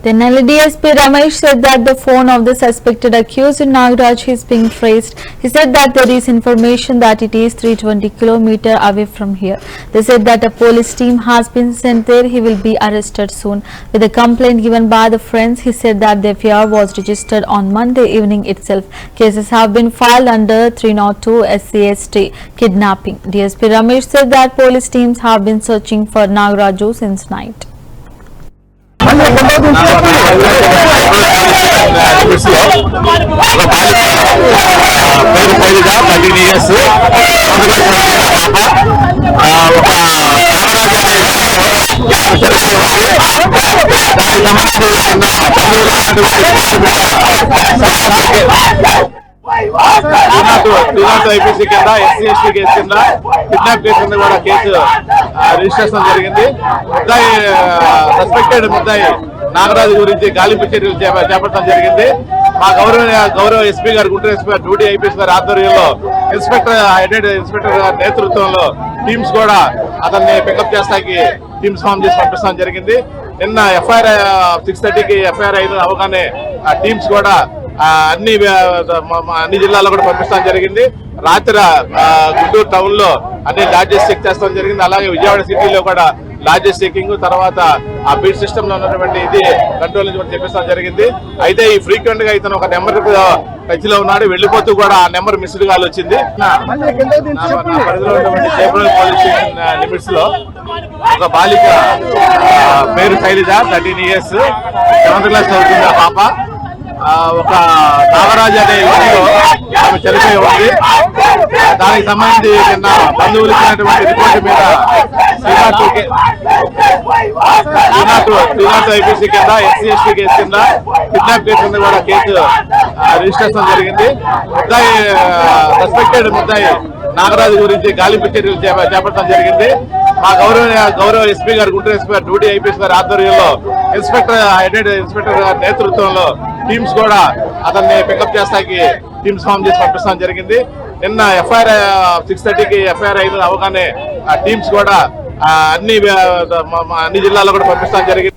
Then DSP Ramesh said that the phone of the suspected accused Nagaraj is being traced. He said that there is information that it is 320 km away from here. They said that a police team has been sent there. He will be arrested soon. With a complaint given by the friends, he said that the FIR was registered on Monday evening itself. Cases have been filed under 302 SCST kidnapping. DSP Ramesh said that police teams have been searching for Nagaraju since night. IPC కింద SC/ST case కింద kidnap case కింద కూడా case registration జరిగింది. ముద్దాయి suspected ముద్దాయి నాగరాజు గురించి గాలింపు చర్యలు చేపట్టడం జరిగింది. మా గౌరవ ఎస్పీ గారు గుంటూరు ఎస్పీ గారు డ్యూటీ ఐపీఎస్ గారి ఆధ్వర్యంలో ఇన్స్పెక్టర్ గారి నేతృత్వంలో టీమ్స్ కూడా అతన్ని పికప్ చేస్తాకి టీమ్స్ ఫామ్ చేసి పంపిస్తాం జరిగింది. నిన్న FIR 6:30కి FIR అయిన అవగానే ఆ టీమ్స్ కూడా అన్ని జిల్లాల్లో కూడా పంపిస్తాం జరిగింది. రాత్రి గుంటూరు టౌన్ లో అన్ని లాడ్జెస్ చెక్ చేస్తాం జరిగింది. అలాగే విజయవాడ సిటీలో కూడా లాడ్జెస్ చెకింగ్, తర్వాత ఆ బీట్ సిస్టమ్ లో ఉన్నటువంటి ఇది కంట్రోల్ నుంచి కూడా చెప్పిస్తాం జరిగింది. అయితే ఈ ఫ్రీక్వెంట్ గా ఇతను ఒక నెంబర్ టచ్ లో ఉన్నాడు, వెళ్లిపోతూ కూడా ఆ నెంబర్ మిస్డ్ కాల్ వచ్చింది. పరిధిలో ఉన్నటువంటి చేపల పోలీస్ స్టేషన్ లిమిట్స్ లో ఒక బాలిక పేరు శైలజ, 13 years, 7th class చదువుతుంది. ఆ పాప ఒక నాగరాజు అనే ఇంటిలో ఆమె చనిపోయి ఉంది. దానికి సంబంధించి నిన్న బంధువులు ఇచ్చినటువంటి రిపోర్టు మీద 302 ఐపీసీ కింద SC/ST కేసు కింద కిడ్నాప్ కేసు కింద కూడా కేసు రిజిస్ట్రేషన్ జరిగింది. ముద్దాయి సస్పెక్టెడ్ ముద్దాయి నాగరాజు గురించి గాలింపు చర్యలు చేపట్టడం జరిగింది. మా గౌరవ ఎస్పీ గారు గుంటూరు ఎస్పీ గారు డ్యూటీ ఐపీఎస్ గారి ఆధ్వర్యంలో ఇన్స్పెక్టర్ గారి నేతృత్వంలో టీమ్స్ కూడా అతన్ని పికప్ చేస్తాకి టీమ్స్ ఫామ్ చేసి పంపిస్తాం జరిగింది. నిన్న FIR 6:30కి FIR అయిన అవగానే ఆ టీమ్స్ కూడా అన్ని జిల్లాల్లో కూడా పంపిస్తాం జరిగింది.